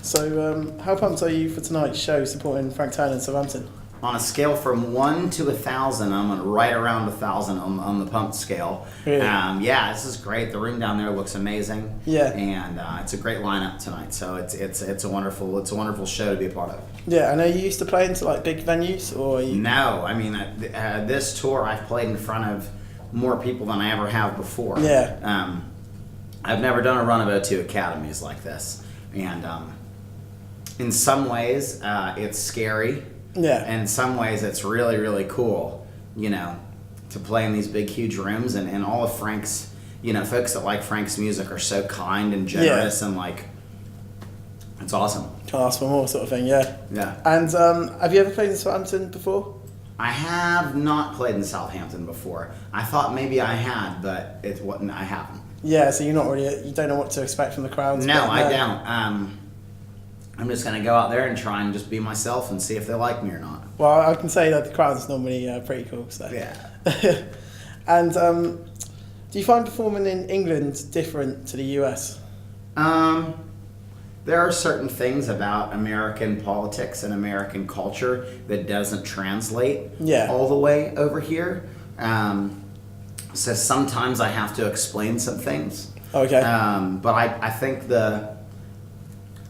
So, how pumped are you for tonight's show supporting Frank Turner in Southampton? On a scale from 1 to 1,000, I'm right around 1,000 on the pumped scale. Really? Yeah, this is great. The room down there looks amazing. Yeah. And it's a great lineup tonight. So it's a wonderful show to be a part of. Yeah, I know you used to play into like big venues, or you... No, I mean this tour I've played in front of more people than I ever have before. Yeah. I've never done a run of O2 academies like this, and in some ways it's scary. Yeah. And in some ways it's really, really cool, you know, to play in these big, huge rooms, and all of Frank's, you know, folks that like Frank's music are so kind and generous, and like, it's awesome. Can't ask for more, sort of thing. Yeah. Yeah. And have you ever played in Southampton before? I have not played in Southampton before. I thought maybe I had, but it wasn't. I haven't. Yeah, so you don't know what to expect from the crowds? No, I don't. I'm just going to go out there and try and just be myself and see if they like me or not. Well, I can say that the crowd's normally pretty cool. So. Yeah. And do you find performing in England different to the US? There are certain things about American politics and American culture that doesn't translate all the way over here. So sometimes I have to explain some things. Okay. But I think the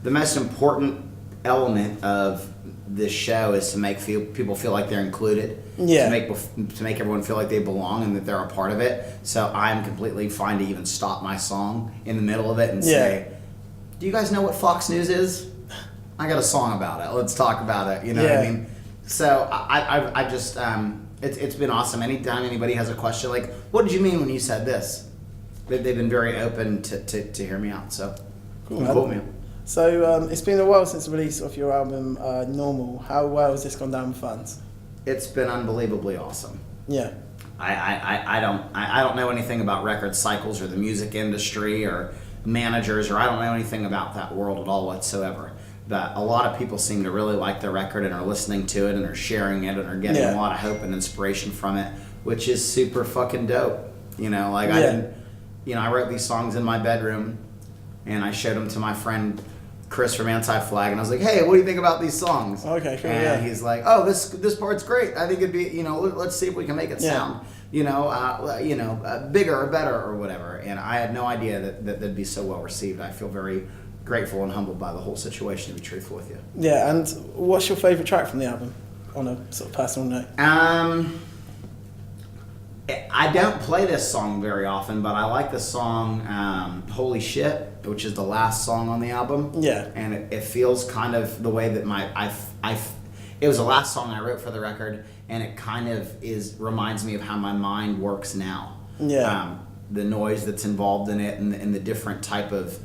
most important element of this show is to make people feel like they're included. Yeah. To make everyone feel like they belong and that they're a part of it. So I'm completely fine to even stop my song in the middle of it and say, "Do you guys know what Fox News is? I got a song about it. Let's talk about it." You know what I mean? So I just it's been awesome. Anytime anybody has a question like, "What did you mean when you said this?" They've been very open to hear me out. So cool, man. So it's been a while since the release of your album Normal. How well has this gone down with fans? It's been unbelievably awesome. Yeah. I don't know anything about record cycles or the music industry or managers, or I don't know anything about that world at all whatsoever. But a lot of people seem to really like the record and are listening to it and are sharing it and are getting a lot of hope and inspiration from it, which is super fucking dope. You know, like I wrote these songs in my bedroom and I showed them to my friend Chris from Anti-Flag, and I was like, "Hey, what do you think about these songs?" Okay, cool. And he's like, "Oh, this part's great. I think it'd be, let's see if we can make it sound, bigger or better or whatever." And I had no idea that that'd be so well received. I feel very grateful and humbled by the whole situation, to be truthful with you. Yeah, and what's your favourite track from the album, on a sort of personal note? I don't play this song very often, but I like the song Holy Shit, which is the last song on the album. Yeah. And it feels kind of the way that it was the last song I wrote for the record, and it kind of reminds me of how my mind works now. Yeah. The noise that's involved in it and the different type of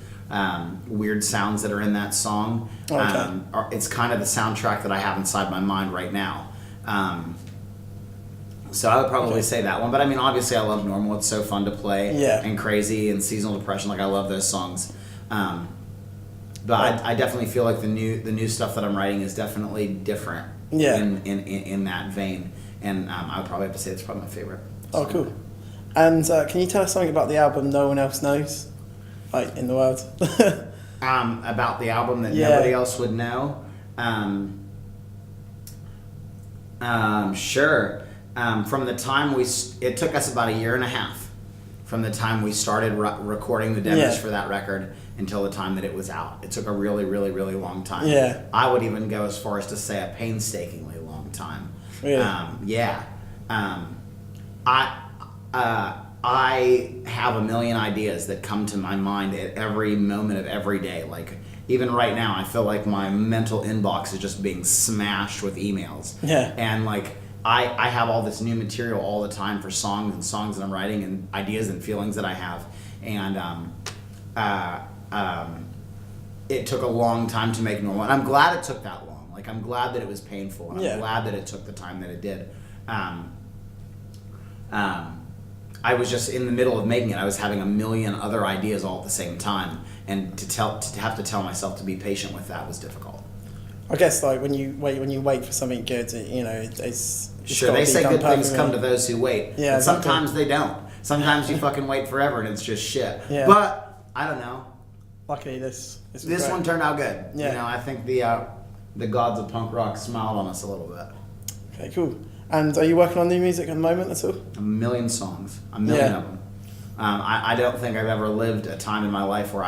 weird sounds that are in that song. Okay. It's kind of the soundtrack that I have inside my mind right now. So I would probably say that one. But I mean, obviously I love Normal. It's so fun to play. And Crazy and Seasonal Depression. Like, I love those songs. But I definitely feel like the new stuff that I'm writing is definitely different in that vein. And I would probably have to say it's probably my favorite. Oh, cool. And can you tell us something about the album No One Else Knows? Like, in the world? About the album that nobody else would know? Sure. From the time it took us about 1.5 years from the time we started recording the demos for that record until the time that it was out. It took a really, really, really long time. Yeah. I would even go as far as to say a painstakingly long time. Really? I have a million ideas that come to my mind at every moment of every day. Like, even right now, I feel like my mental inbox is just being smashed with emails. Yeah. And like, I have all this new material all the time for songs that I'm writing and ideas and feelings that I have. And it took a long time to make Normal. And I'm glad it took that long. Like, I'm glad that it was painful. And I'm glad that it took the time that it did. I was just in the middle of making it. I was having a million other ideas all at the same time. And to have to tell myself to be patient with that was difficult. I guess, like, when you wait for something good, it's sure, they say good things come to those who wait. Yeah, but sometimes they don't. Sometimes you fucking wait forever and it's just shit. Yeah. But I don't know. luckily this was This great. one turned out good. Yeah. You know, I think the gods of punk rock smiled on us a little bit. Okay, cool. And are you working on new music at the moment at all? A million songs, a million Yeah. of them. I don't think I've ever lived a time in my life where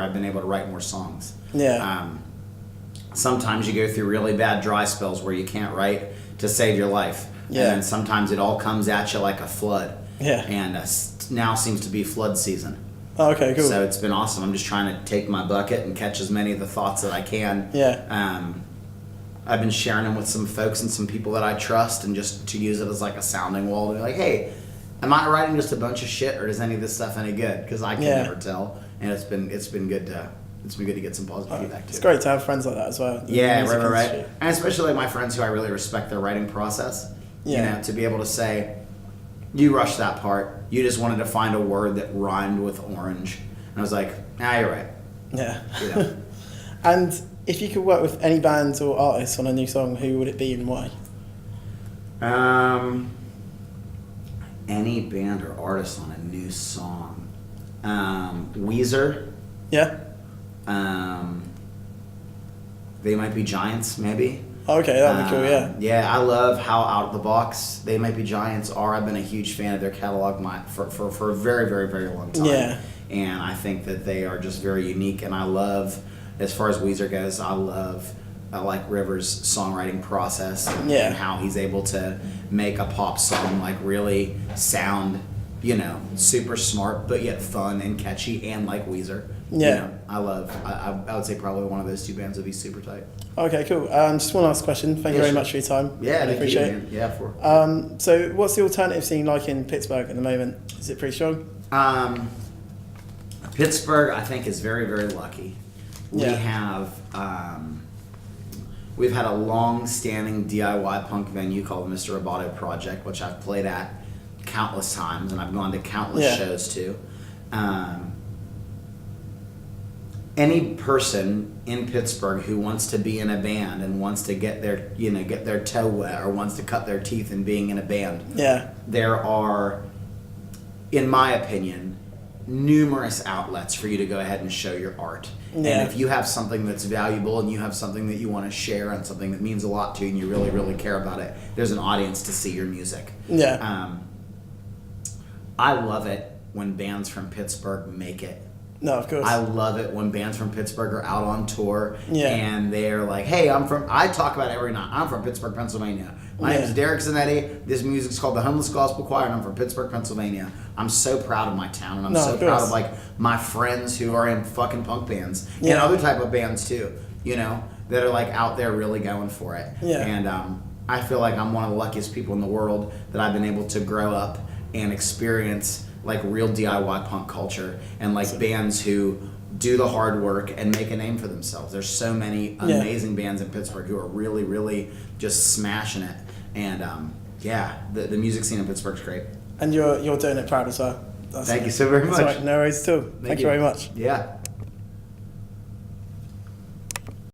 I've been able to write more songs. Yeah. Sometimes you go through really bad dry spells where you can't write to save your life. Yeah. And then sometimes it all comes at you like a flood. Yeah. And now seems to be flood season. Oh, okay, cool. So it's been awesome. I'm just trying to take my bucket and catch as many of the thoughts that I can. Yeah. I've been sharing them with some folks and some people that I trust, and just to use it as like a sounding wall to be like, hey, am I writing just a bunch of shit, or is any of this stuff any good? Because I can Yeah. never tell, and it's been good to get some positive feedback too. It's great to have friends like that as well. Yeah, Music right. industry. And especially like my friends who I really respect their writing process. Yeah. You know, to be able to say, you rushed that part. You just wanted to find a word that rhymed with orange. And I was like, you're right. Yeah. Yeah. And if you could work with any bands or artists on a new song, who would it be and why? Any band or artist on a new song. Weezer. Yeah? They Might Be Giants, maybe. Okay, that'd be cool, yeah. Yeah, I love how out of the box They Might Be Giants are. I've been a huge fan of their catalog for a very, very, very long time. Yeah. And I think that they are just very unique. And I love, as far as Weezer goes, I like Rivers' songwriting process and how he's able to make a pop song like really sound, you know, super smart but yet fun and catchy and like Weezer. Yeah. You know, I would say probably one of those two bands would be super tight. Okay, cool. Just one last question. Thank you very much for your time. Yeah, Really appreciate it. man. Yeah, So what's the alternative scene like in Pittsburgh at the moment? Is it pretty strong? Pittsburgh, I think, is very, very lucky. We Yeah. have, we've had a long-standing DIY punk venue called Mr. Roboto Project, which I've played at countless times, and I've gone to countless shows to. Any person in Pittsburgh who wants to be in a band and wants to get their toe wet or wants to cut their teeth in being in a band, Yeah. there are, in my opinion, numerous outlets for you to go ahead and show your art. Yeah. And if you have something that's valuable and you have something that you want to share and something that means a lot to you and you really, really care about it, there's an audience to see your music. Yeah. I love it when bands from Pittsburgh make it. No, of course. I love it when bands from Pittsburgh are out on tour and they're like, hey, I talk about it every night. I'm from Pittsburgh, Pennsylvania. My name is Derek Zanetti. This music's called the Homeless Gospel Choir, and I'm from Pittsburgh, Pennsylvania. I'm so proud of my town, and I'm so proud of like my friends who are in fucking punk bands and other type of bands too, you know, that are like out there really going for it. Yeah. And I feel like I'm one of the luckiest people in the world that I've been able to grow up and experience like real DIY punk culture and like bands who do the hard work and make a name for themselves. There's so many amazing bands in Pittsburgh who are really, really just smashing it. And the music scene in Pittsburgh's great. And you're doing it proud as well. Thank you so very much. That's all right, no worries at all. Thank you very much. Yeah.